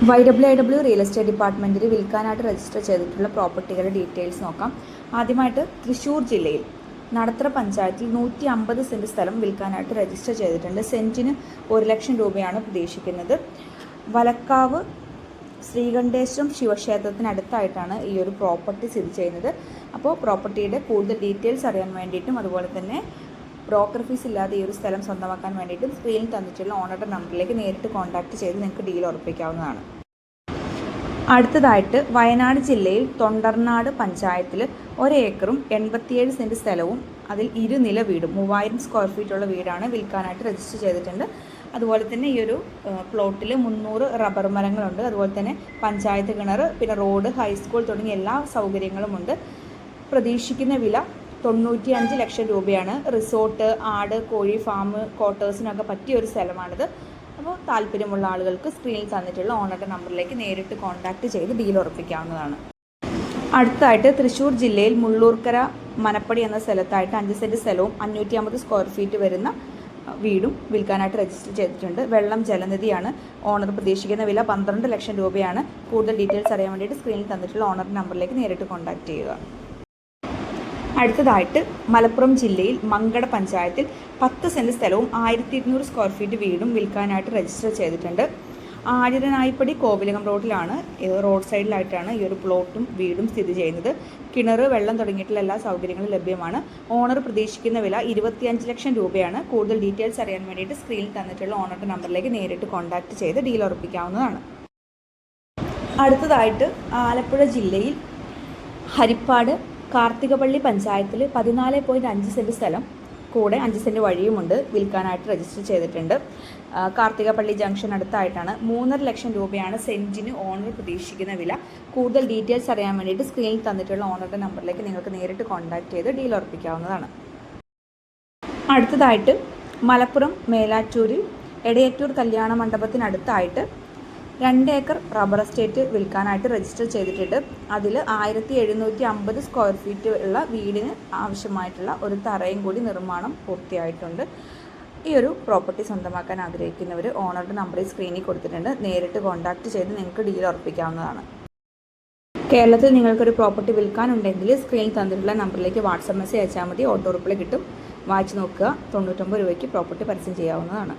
YWIW real estate ഡിപ്പാർട്ട്മെൻറ്റിൽ വിൽക്കാനായിട്ട് register ചെയ്തിട്ടുള്ള പ്രോപ്പർട്ടികളുടെ details നോക്കാം. ആദ്യമായിട്ട് തൃശ്ശൂർ ജില്ലയിൽ നടത്തറ പഞ്ചായത്തിൽ 150 സെൻറ്റ് സ്ഥലം വിൽക്കാനായിട്ട് രജിസ്റ്റർ ചെയ്തിട്ടുണ്ട്. സെൻറ്റിന് 1 ലക്ഷം രൂപയാണ് പ്രതീക്ഷിക്കുന്നത്. വലക്കാവ് ശ്രീകണ്ഠേശ്വരം ശിവക്ഷേത്രത്തിനടുത്തായിട്ടാണ് ഈ ഒരു പ്രോപ്പർട്ടി സ്ഥിതി ചെയ്യുന്നത്. അപ്പോൾ പ്രോപ്പർട്ടിയുടെ കൂടുതൽ ഡീറ്റെയിൽസ് അറിയാൻ വേണ്ടിയിട്ടും അതുപോലെ തന്നെ ബ്രോക്കർ ഫീസ് ഇല്ലാതെ ഈ ഒരു സ്ഥലം സ്വന്തമാക്കാൻ വേണ്ടിയിട്ടും സ്ക്രീനിൽ തന്നിട്ടുള്ള ഓണറുടെ നമ്പറിലേക്ക് നേരിട്ട് കോൺടാക്റ്റ് ചെയ്ത് നിങ്ങൾക്ക് ഡീൽ ഉറപ്പിക്കാവുന്നതാണ്. അടുത്തതായിട്ട് വയനാട് ജില്ലയിൽ തൊണ്ടർനാട് പഞ്ചായത്തിൽ 1 ഏക്കറും 87 സെൻറ്റ് സ്ഥലവും അതിൽ 2 നില വീടും 3000 സ്ക്വയർ ഫീറ്റുള്ള വീടാണ് വിൽക്കാനായിട്ട് രജിസ്റ്റർ ചെയ്തിട്ടുണ്ട്. അതുപോലെ തന്നെ ഈ ഒരു പ്ലോട്ടിൽ 300 റബ്ബർ മരങ്ങളുണ്ട്. അതുപോലെ തന്നെ പഞ്ചായത്ത് കിണർ, പിന്നെ റോഡ്, ഹൈസ്കൂൾ തുടങ്ങിയ എല്ലാ സൗകര്യങ്ങളുമുണ്ട്. പ്രതീക്ഷിക്കുന്ന വില 95 ലക്ഷം രൂപയാണ്. റിസോർട്ട്, ആട്, കോഴി ഫാം, ക്വാർട്ടേഴ്സിനൊക്കെ പറ്റിയ ഒരു സ്ഥലമാണിത്. അപ്പോൾ താല്പര്യമുള്ള ആളുകൾക്ക് സ്ക്രീനിൽ തന്നിട്ടുള്ള ഓണറുടെ നമ്പറിലേക്ക് നേരിട്ട് കോൺടാക്റ്റ് ചെയ്ത് ഡീൽ ഉറപ്പിക്കാവുന്നതാണ്. അടുത്തായിട്ട് തൃശ്ശൂർ ജില്ലയിൽ മുള്ളൂർക്കര മനപ്പടി എന്ന സ്ഥലത്തായിട്ട് 5 സെൻറ്റ് സ്ഥലവും 550 സ്ക്വയർ ഫീറ്റ് വരുന്ന വീടും വിൽക്കാനായിട്ട് രജിസ്റ്റർ ചെയ്തിട്ടുണ്ട്. വെള്ളം ജലനിധിയാണ്. ഓണർ പ്രതീക്ഷിക്കുന്ന വില 12 ലക്ഷം രൂപയാണ്. കൂടുതൽ ഡീറ്റെയിൽസ് അറിയാൻ വേണ്ടിയിട്ട് സ്ക്രീനിൽ തന്നിട്ടുള്ള ഓണറുടെ നമ്പറിലേക്ക് നേരിട്ട് കോൺടാക്റ്റ് ചെയ്യുക. അടുത്തതായിട്ട് മലപ്പുറം ജില്ലയിൽ മങ്കട പഞ്ചായത്തിൽ 10 സെൻറ്റ് സ്ഥലവും 1200 സ്ക്വയർ ഫീറ്റ് വീടും വിൽക്കാനായിട്ട് രജിസ്റ്റർ ചെയ്തിട്ടുണ്ട്. ആര്യനായിപ്പടി കോവിലകം റോഡിലാണ്, റോഡ് സൈഡിലായിട്ടാണ് ഈ ഒരു പ്ലോട്ടും വീടും സ്ഥിതി ചെയ്യുന്നത്. കിണർ, വെള്ളം തുടങ്ങിയിട്ടുള്ള എല്ലാ സൗകര്യങ്ങളും ലഭ്യമാണ്. ഓണർ പ്രതീക്ഷിക്കുന്ന വില 25 ലക്ഷം രൂപയാണ്. കൂടുതൽ ഡീറ്റെയിൽസ് അറിയാൻ വേണ്ടിയിട്ട് സ്ക്രീനിൽ തന്നിട്ടുള്ള ഓണറുടെ നമ്പറിലേക്ക് നേരിട്ട് കോൺടാക്റ്റ് ചെയ്ത് ഡീൽ ഉറപ്പിക്കാവുന്നതാണ്. അടുത്തതായിട്ട് ആലപ്പുഴ ജില്ലയിൽ ഹരിപ്പാട് കാർത്തികപ്പള്ളി പഞ്ചായത്തിൽ 14.5 സെൻറ്റ് സ്ഥലം കൂടെ 5 സെൻറ്റ് വഴിയുമുണ്ട് വിൽക്കാനായിട്ട് രജിസ്റ്റർ ചെയ്തിട്ടുണ്ട്. കാർത്തികപ്പള്ളി ജംഗ്ഷൻ അടുത്തായിട്ടാണ്. 3.5 ലക്ഷം രൂപയാണ് സെൻറ്റിന് ഓണർ പ്രതീക്ഷിക്കുന്ന വില. കൂടുതൽ ഡീറ്റെയിൽസ് അറിയാൻ വേണ്ടിയിട്ട് സ്ക്രീനിൽ തന്നിട്ടുള്ള ഓണറുടെ നമ്പറിലേക്ക് നിങ്ങൾക്ക് നേരിട്ട് കോൺടാക്റ്റ് ചെയ്ത് ഡീൽ ഉറപ്പിക്കാവുന്നതാണ്. അടുത്തതായിട്ട് മലപ്പുറം മേലാറ്റൂരിൽ എടയറ്റൂർ കല്യാണ മണ്ഡപത്തിനടുത്തായിട്ട് 2 ഏക്കർ റബ്ബർ എസ്റ്റേറ്റ് വിൽക്കാനായിട്ട് രജിസ്റ്റർ ചെയ്തിട്ടുണ്ട്. അതിൽ 1750 സ്ക്വയർ ഫീറ്റ് ഉള്ള വീടിന് ആവശ്യമായിട്ടുള്ള ഒരു തറയും കൂടി നിർമ്മാണം പൂർത്തിയായിട്ടുണ്ട്. ഈ ഒരു പ്രോപ്പർട്ടി സ്വന്തമാക്കാൻ ആഗ്രഹിക്കുന്നവർ ഓണറുടെ നമ്പറിൽ സ്ക്രീനിൽ കൊടുത്തിട്ടുണ്ട്. നേരിട്ട് കോൺടാക്റ്റ് ചെയ്ത് നിങ്ങൾക്ക് ഡീൽ ഉറപ്പിക്കാവുന്നതാണ്. കേരളത്തിൽ നിങ്ങൾക്കൊരു പ്രോപ്പർട്ടി വിൽക്കാനുണ്ടെങ്കിൽ സ്ക്രീനിൽ തന്നിട്ടുള്ള നമ്പറിലേക്ക് വാട്സപ്പ് മെസ്സേജ് അയച്ചാൽ മതി. ഓട്ടോ റിപ്ലൈ കിട്ടും. വായിച്ച് നോക്കുക. 99 രൂപയ്ക്ക് പ്രോപ്പർട്ടി പരസ്യം ചെയ്യാവുന്നതാണ്.